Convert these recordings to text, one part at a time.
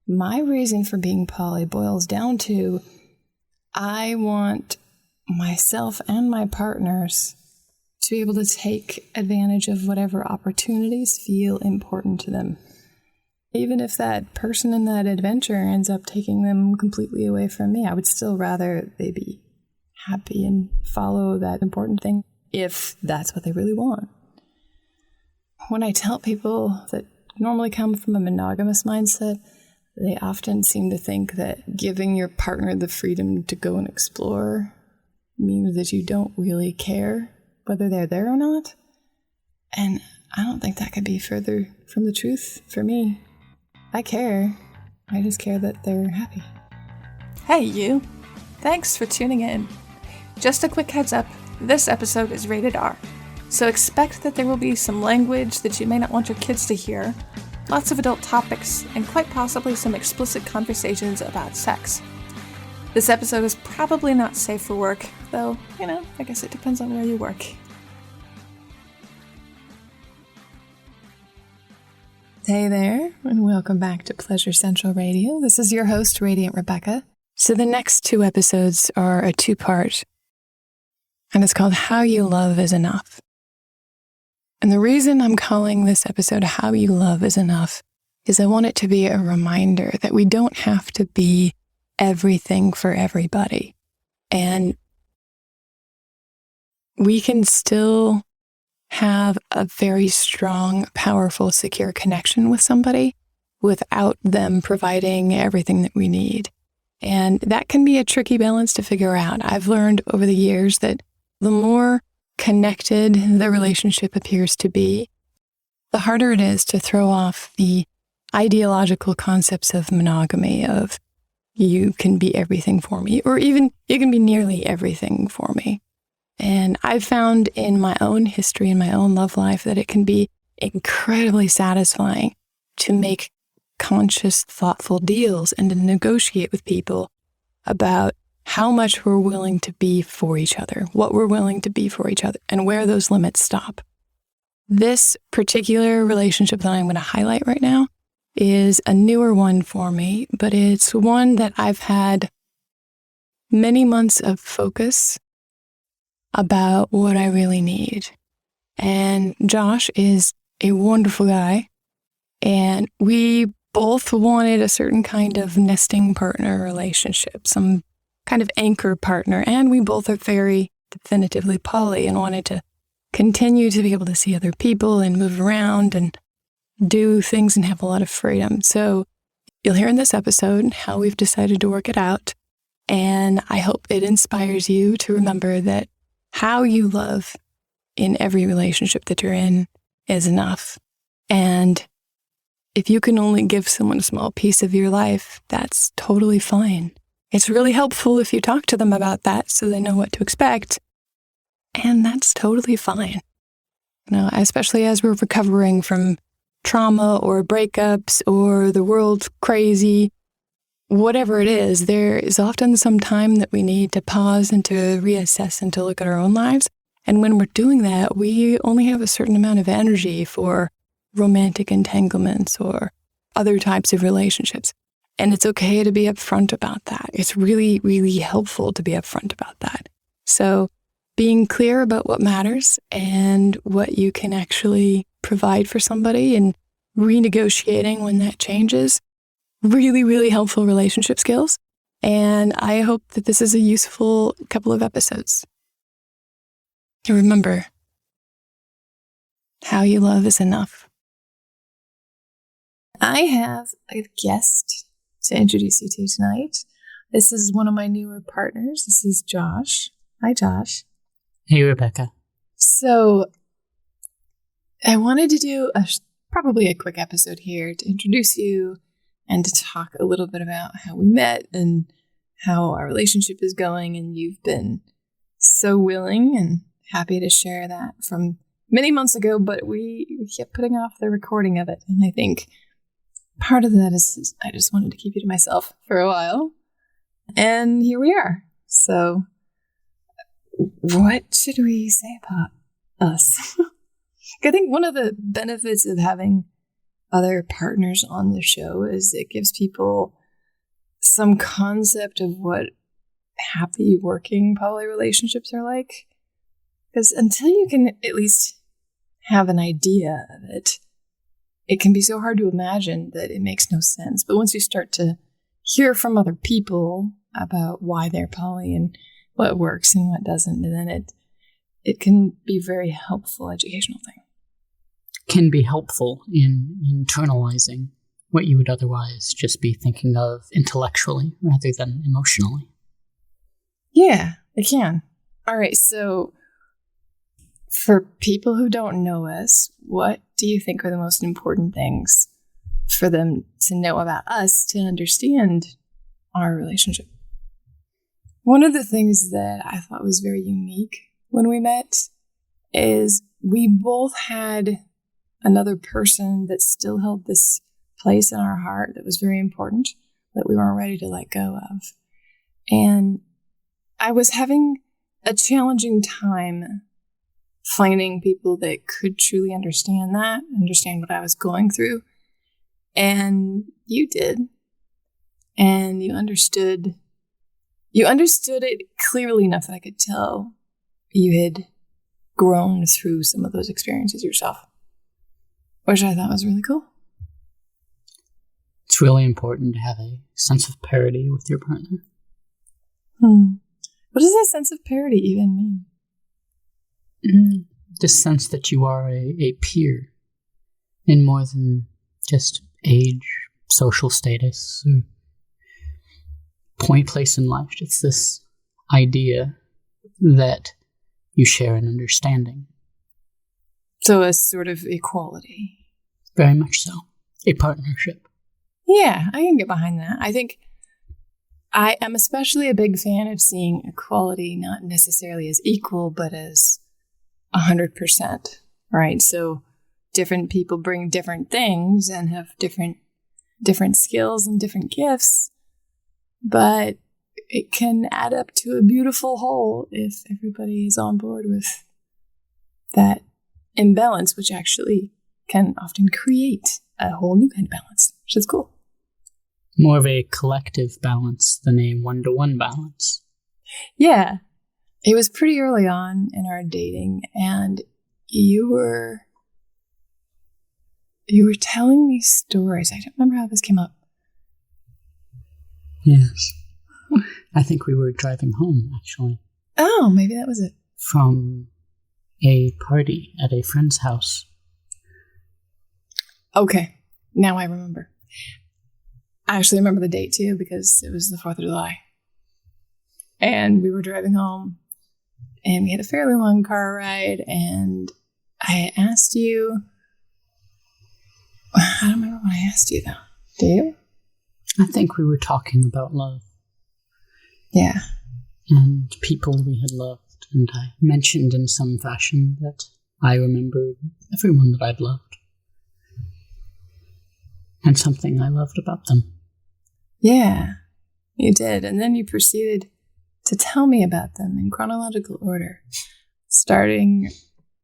my reason for being poly boils down to I want myself and my partners to be able to take advantage of whatever opportunities feel important to them. Even if that person in that adventure ends up taking them completely away from me, I would still rather they be happy and follow that important thing if that's what they really want. When I tell people that normally come from a monogamous mindset, they often seem to think that giving your partner the freedom to go and explore means that you don't really care whether they're there or not. And I don't think that could be further from the truth for me. I care. I just care that they're happy. Hey, you. Thanks for tuning in. Just a quick heads up, this episode is rated R, so expect that there will be some language that you may not want your kids to hear, lots of adult topics, and quite possibly some explicit conversations about sex. This episode is probably not safe for work, though, I guess it depends on where you work. Hey there, and welcome back to Pleasure Central Radio. This is your host, Radiant Rebecca. So the next 2 episodes are a 2-part, and it's called How You Love Is Enough. And the reason I'm calling this episode How You Love Is Enough is I want it to be a reminder that we don't have to be everything for everybody. And we can still have a very strong, powerful, secure connection with somebody without them providing everything that we need. And that can be a tricky balance to figure out. I've learned over the years that the more connected the relationship appears to be, the harder it is to throw off the ideological concepts of monogamy, of you can be everything for me, or even you can be nearly everything for me. And I've found in my own history, in my own love life, that it can be incredibly satisfying to make conscious, thoughtful deals and to negotiate with people about how much we're willing to be for each other, what we're willing to be for each other, and where those limits stop. This particular relationship that I'm going to highlight right now is a newer one for me, but it's one that I've had many months of focus about what I really need. And Josh is a wonderful guy, and we both wanted a certain kind of nesting partner relationship, some kind of anchor partner, and we both are very definitively poly and wanted to continue to be able to see other people and move around and do things and have a lot of freedom. So you'll hear in this episode how we've decided to work it out, and I hope it inspires you to remember that how you love in every relationship that you're in is enough. And if you can only give someone a small piece of your life, that's totally fine. It's really helpful if you talk to them about that so they know what to expect. And that's totally fine. Especially as we're recovering from trauma or breakups or the world's crazy, whatever it is, there is often some time that we need to pause and to reassess and to look at our own lives. And when we're doing that, we only have a certain amount of energy for romantic entanglements or other types of relationships. And it's okay to be upfront about that. It's really, really helpful to be upfront about that. So being clear about what matters and what you can actually provide for somebody and renegotiating when that changes, really, really helpful relationship skills. And I hope that this is a useful couple of episodes. And remember, how you love is enough. I have a guest to introduce you to tonight. This is one of my newer partners. This is Josh. Hi, Josh. Hey, Rebecca. So I wanted to do probably a quick episode here to introduce you and to talk a little bit about how we met and how our relationship is going. And you've been so willing and happy to share that from many months ago, but we kept putting off the recording of it. And I think part of that is I just wanted to keep you to myself for a while. And here we are. So what should we say about us? I think one of the benefits of having other partners on the show is it gives people some concept of what happy working poly relationships are like. Because until you can at least have an idea of it, it can be so hard to imagine that it makes no sense. But once you start to hear from other people about why they're poly and what works and what doesn't, then it can be a very helpful educational thing. Can be helpful in internalizing what you would otherwise just be thinking of intellectually rather than emotionally. Yeah, it can. All right, so for people who don't know us, what do you think are the most important things for them to know about us to understand our relationship? One of the things that I thought was very unique when we met is we both had another person that still held this place in our heart that was very important, that we weren't ready to let go of. And I was having a challenging time finding people that could truly understand that, understand what I was going through. And you did. And you understood it clearly enough that I could tell you had grown through some of those experiences yourself, which I thought was really cool. It's really important to have a sense of parity with your partner. What does that sense of parity even mean? The sense that you are a peer in more than just age, social status, or point, place in life. It's this idea that you share an understanding. So a sort of equality. Very much so. A partnership. Yeah, I can get behind that. I think I am especially a big fan of seeing equality not necessarily as equal, but as 100%, right? So different people bring different things and have different skills and different gifts, but it can add up to a beautiful whole if everybody is on board with that imbalance, which actually can often create a whole new kind of balance, which is cool. More of a collective balance than a one-to-one balance. Yeah. It was pretty early on in our dating, and you were telling me stories. I don't remember how this came up. Yes. I think we were driving home, actually. Oh, maybe that was it. From a party at a friend's house. Okay. Now I remember. I actually remember the date, too, because it was the 4th of July. And we were driving home, and we had a fairly long car ride, and I asked you... I don't remember what I asked you, though. Do you? I think we were talking about love. Yeah. And people we had loved, and I mentioned in some fashion that I remembered everyone that I'd loved. And something I loved about them. Yeah, you did. And then you proceeded to tell me about them in chronological order, starting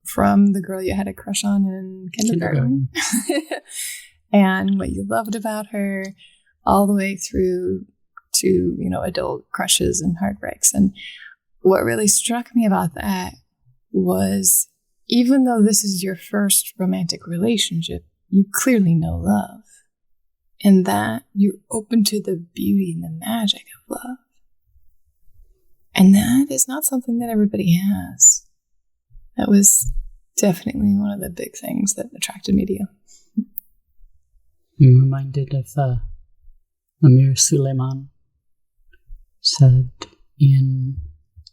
from the girl you had a crush on in kindergarten. And what you loved about her, all the way through to, adult crushes and heartbreaks. And what really struck me about that was, even though this is your first romantic relationship, you clearly know love. And that you're open to the beauty and the magic of love. And that is not something that everybody has. That was definitely one of the big things that attracted me to you. I'm reminded of Amir Suleiman said in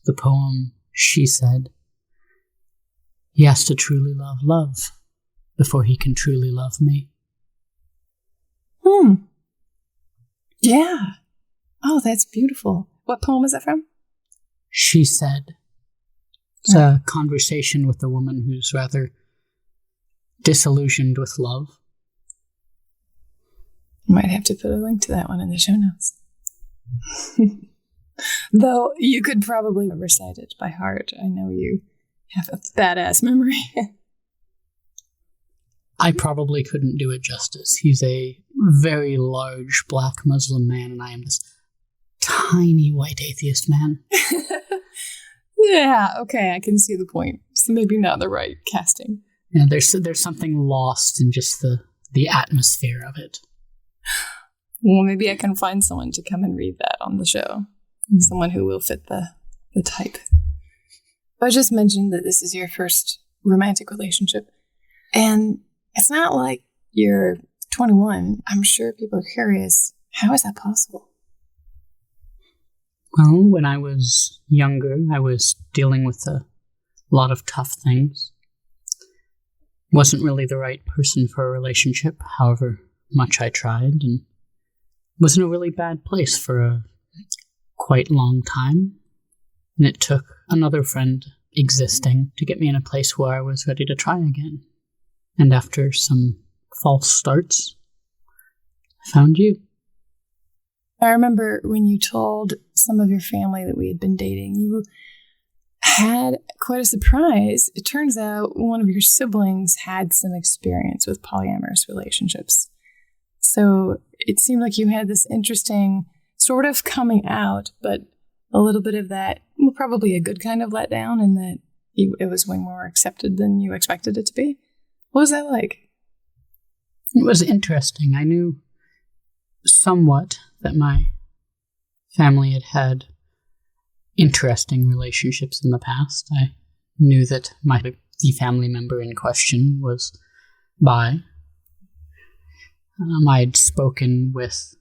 the poem, She Said, he has to truly love love before he can truly love me. Yeah. Oh, that's beautiful. What poem is that from? She Said. It's a conversation with a woman who's rather disillusioned with love. Might have to put a link to that one in the show notes. Though you could probably recite it by heart. I know you have a badass memory. I probably couldn't do it justice. He's a very large black Muslim man, and I am this tiny white atheist man. Yeah, okay, I can see the point. So maybe not the right casting. Yeah, there's something lost in just the atmosphere of it. Well, maybe I can find someone to come and read that on the show. Someone who will fit the type. I just mentioned that this is your first romantic relationship. And it's not like you're 21. I'm sure people are curious. How is that possible? Well, when I was younger, I was dealing with a lot of tough things. Wasn't really the right person for a relationship, however much I tried, and was in a really bad place for a quite long time. And it took another friend existing to get me in a place where I was ready to try again. And after some false starts, I found you. I remember when you told some of your family that we had been dating, you had quite a surprise. It turns out one of your siblings had some experience with polyamorous relationships. So it seemed like you had this interesting sort of coming out, but a little bit of that, well, probably a good kind of letdown, in that it was way more accepted than you expected it to be. What was that like? It was interesting. I knew somewhat that my family had had interesting relationships in the past. I knew that the family member in question was bi. I'd spoken with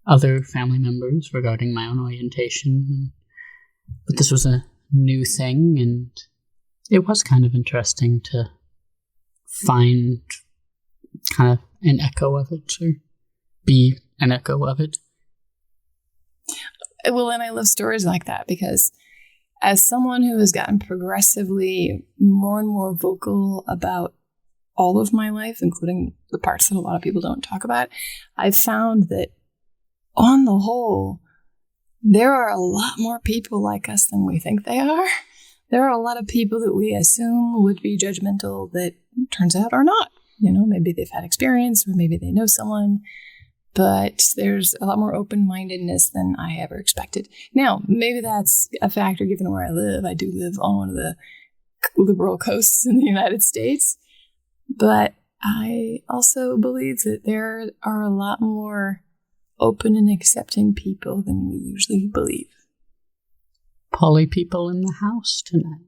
other family members regarding my own orientation, but this was a new thing, and it was kind of interesting to find kind of an echo of it, or be an echo of it. Well, and I love stories like that, because as someone who has gotten progressively more and more vocal about all of my life, including the parts that a lot of people don't talk about, I've found that on the whole, there are a lot more people like us than we think they are. There are a lot of people that we assume would be judgmental that turns out are not. You know, maybe they've had experience, or maybe they know someone, but there's a lot more open-mindedness than I ever expected. Now, maybe that's a factor given where I live. I do live on one of the liberal coasts in the United States, but I also believe that there are a lot more open and accepting people than we usually believe. Poly people in the house tonight.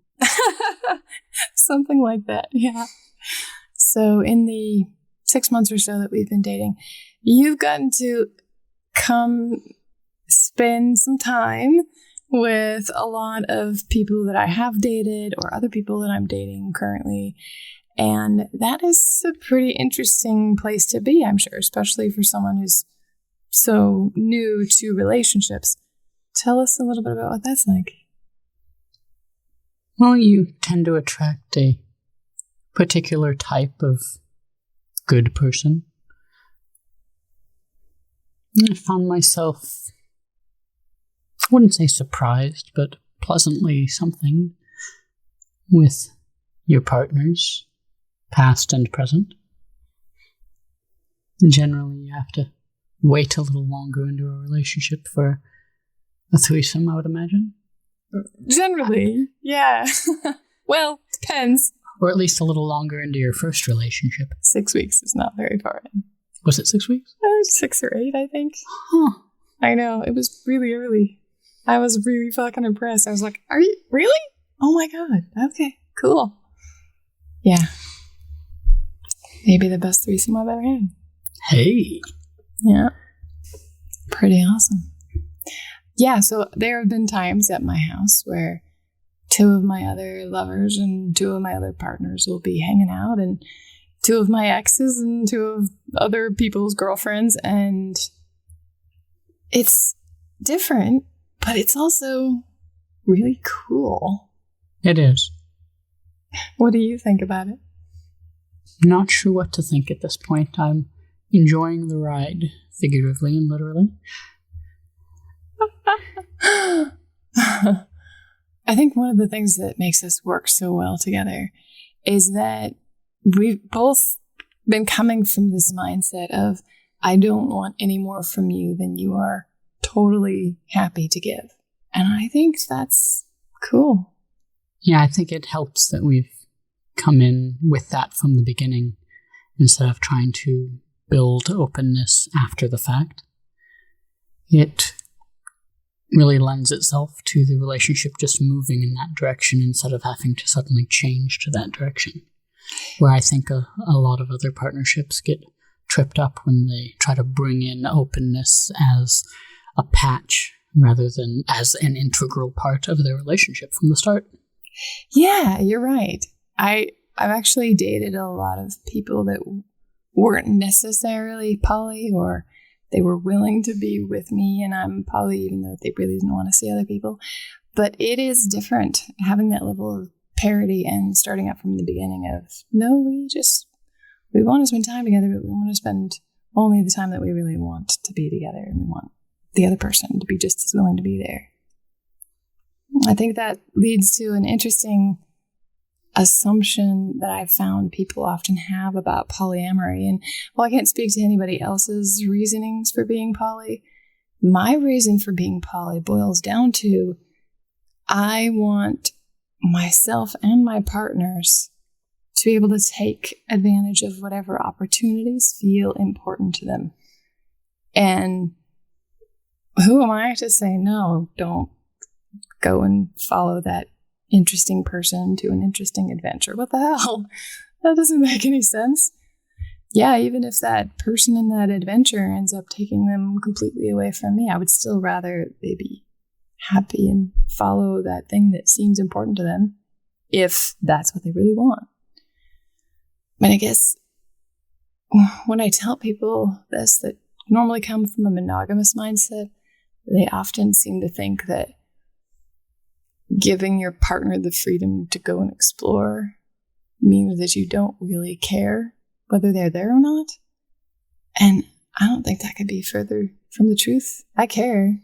Something like that, yeah. So in the 6 months or so that we've been dating, you've gotten to come spend some time with a lot of people that I have dated, or other people that I'm dating currently. And that is a pretty interesting place to be, I'm sure, especially for someone who's so new to relationships. Tell us a little bit about what that's like. Well, you tend to attract a particular type of good person. I found myself, I wouldn't say surprised, but pleasantly something with your partners, past and present. Generally, you have to wait a little longer into a relationship for a threesome, I would imagine. Generally, yeah. Well, depends. Or at least a little longer into your first relationship. 6 weeks is not very far in. Was it 6 weeks? 6 or 8, I think. Huh. I know, it was really early. I was really fucking impressed. I was like, are you really? Oh my God. Okay, cool. Yeah. Maybe the best threesome I've ever had. Hey. Yeah. Pretty awesome. Yeah, so there have been times at my house where 2 of my other lovers and 2 of my other partners will be hanging out, and 2 of my exes and 2 of other people's girlfriends, and it's different, but it's also really cool. It is. What do you think about it? Not sure what to think at this point. I'm enjoying the ride, figuratively and literally. I think one of the things that makes us work so well together is that we both been coming from this mindset of, I don't want any more from you than you are totally happy to give. And I think that's cool. Yeah, I think it helps that we've come in with that from the beginning instead of trying to build openness after the fact. It really lends itself to the relationship just moving in that direction instead of having to suddenly change to that direction. Where I think a lot of other partnerships get tripped up when they try to bring in openness as a patch rather than as an integral part of their relationship from the start. Yeah, you're right. I've actually dated a lot of people that weren't necessarily poly, or they were willing to be with me and I'm poly, even though they really didn't want to see other people. But it is different having that level of parity and starting up from the beginning of, no, we want to spend time together, but we want to spend only the time that we really want to be together, and we want the other person to be just as willing to be there. I think that leads to an interesting assumption that I've found people often have about polyamory. And while I can't speak to anybody else's reasonings for being poly, my reason for being poly boils down to, I want myself and my partners to be able to take advantage of whatever opportunities feel important to them. And who am I to say, no, don't go and follow that interesting person to an interesting adventure? What the hell? That doesn't make any sense. Yeah, even if that person in that adventure ends up taking them completely away from me, I would still rather they be happy and follow that thing that seems important to them, if that's what they really want. But I guess when I tell people this that normally come from a monogamous mindset, they often seem to think that giving your partner the freedom to go and explore means that you don't really care whether they're there or not. And I don't think that could be further from the truth. I care.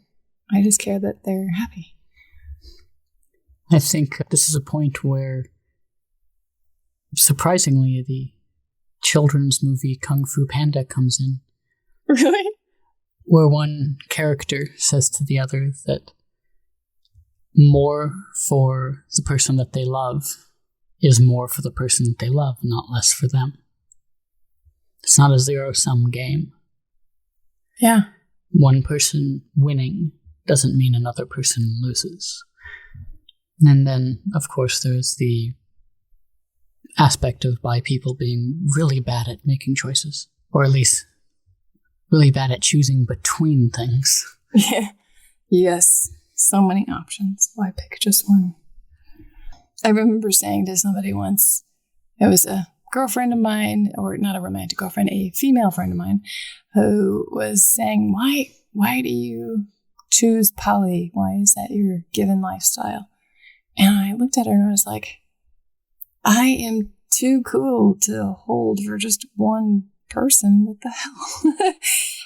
I just care that they're happy. I think this is a point where, surprisingly, the children's movie Kung Fu Panda comes in. Really? Where one character says to the other that more for the person that they love is more for the person that they love, not less for them. It's not a zero-sum game. Yeah. One person winning doesn't mean another person loses. And then, of course, there's the aspect of bi people being really bad at making choices, or at least really bad at choosing between things. Yeah. Yes. So many options. Why pick just one? I remember saying to somebody once, it was a girlfriend of mine, or not a romantic girlfriend, a female friend of mine, who was saying, why do you choose poly? Why is that your given lifestyle? And I looked at her and I was like, I am too cool to hold for just one person. What the hell?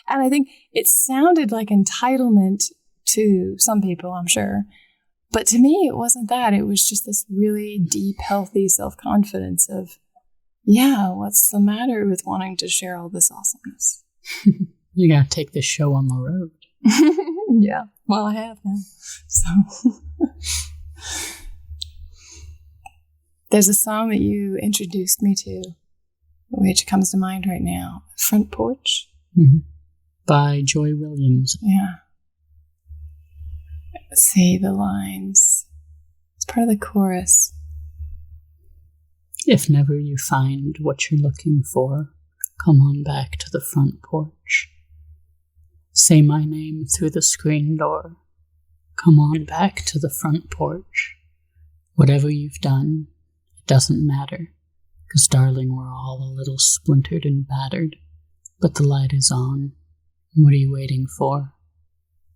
And I think it sounded like entitlement to some people, I'm sure. But to me, it wasn't that. It was just this really deep, healthy self-confidence of, yeah, what's the matter with wanting to share all this awesomeness? You gotta take this show on the road. Yeah, well, I have now. So there's a song that you introduced me to, which comes to mind right now, Front Porch. Mm-hmm. By Joy Williams. Yeah. Let's see the lines. It's part of the chorus. If never you find what you're looking for, come on back to the front porch. Say my name through the screen door. Come on back to the front porch. Whatever you've done, it doesn't matter. 'Cause darling, we're all a little splintered and battered. But the light is on. What are you waiting for?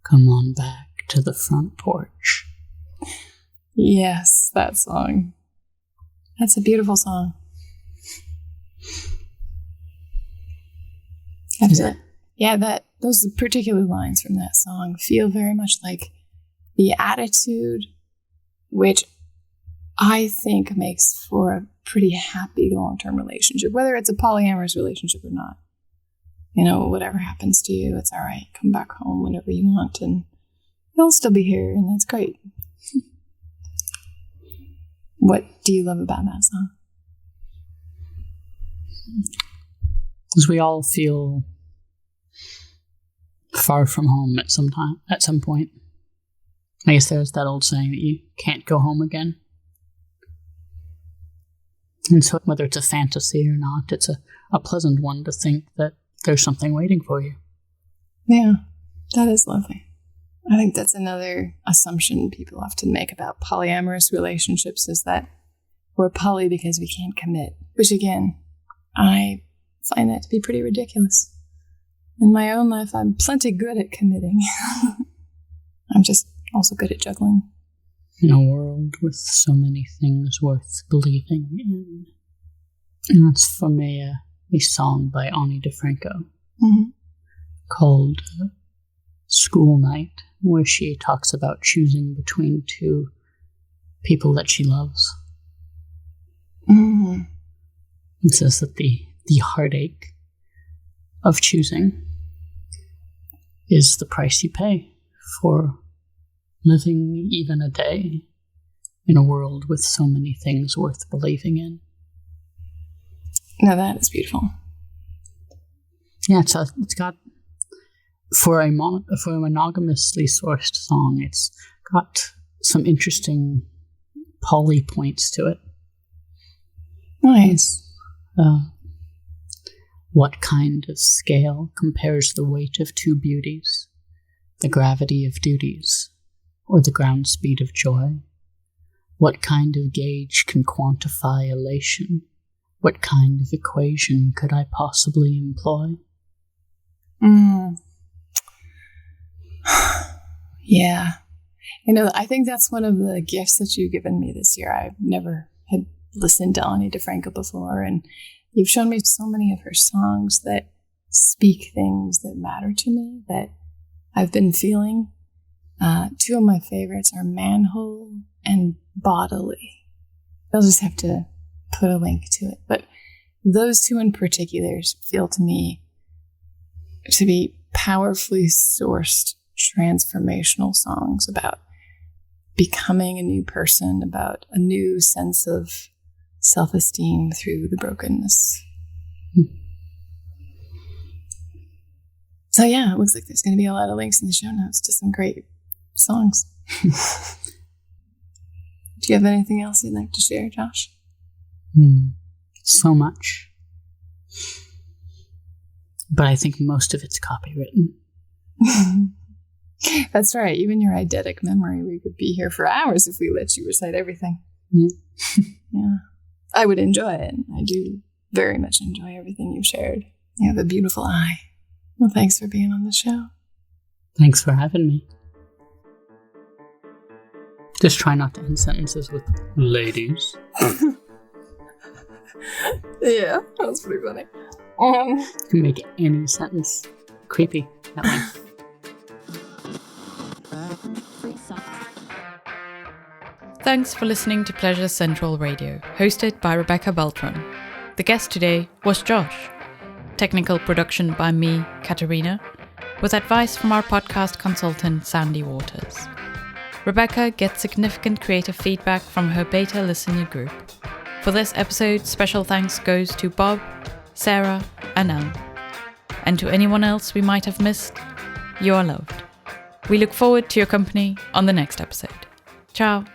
Come on back to the front porch. Yes, that song. That's a beautiful song. Is it? Yeah, those particular lines from that song feel very much like the attitude which I think makes for a pretty happy long-term relationship, whether it's a polyamorous relationship or not. Whatever happens to you, it's all right. Come back home whenever you want, and you'll still be here, and that's great. What do you love about that song? Because we all feel far from home at some point. I guess there's that old saying that you can't go home again. And so whether it's a fantasy or not, it's a pleasant one to think that there's something waiting for you. Yeah, that is lovely. I think that's another assumption people often make about polyamorous relationships, is that we're poly because we can't commit. Which, again, I find that to be pretty ridiculous. In my own life, I'm plenty good at committing. I'm just also good at juggling. In a world with so many things worth believing in. And that's from a song by Ani DeFranco called School Night, where she talks about choosing between two people that she loves. It says that the heartache of choosing is the price you pay for living even a day in a world with so many things worth believing in. Now that is beautiful. Yeah, it's got, for a monogamously sourced song, it's got some interesting poly points to it. Nice. What kind of scale compares the weight of two beauties, the gravity of duties, or the ground speed of joy? What kind of gauge can quantify elation? What kind of equation could I possibly employ? Yeah. I think that's one of the gifts that you've given me this year. I've never had listened to Ani DeFranco before, and you've shown me so many of her songs that speak things that matter to me, that I've been feeling. Two of my favorites are Manhole and Bodily. I'll just have to put a link to it. But those two in particular feel to me to be powerfully sourced transformational songs about becoming a new person, about a new sense of self-esteem through the brokenness. So yeah, it looks like there's going to be a lot of links in the show notes to some great songs. Do you have anything else you'd like to share, Josh? So much. But I think most of it's copywritten. That's right. Even your eidetic memory, we could be here for hours if we let you recite everything. Yeah. I would enjoy it. I do very much enjoy everything you've shared. You have a beautiful eye. Well, thanks for being on the show. Thanks for having me. Just try not to end sentences with ladies. Yeah, that's pretty funny. You can make any sentence creepy that way. Thanks for listening to Pleasure Central Radio, hosted by Rebecca Beltran. The guest today was Josh. Technical production by me, Katerina, with advice from our podcast consultant, Sandy Waters. Rebecca gets significant creative feedback from her beta listener group. For this episode, special thanks goes to Bob, Sarah, and Elle. And to anyone else we might have missed, you are loved. We look forward to your company on the next episode. Ciao.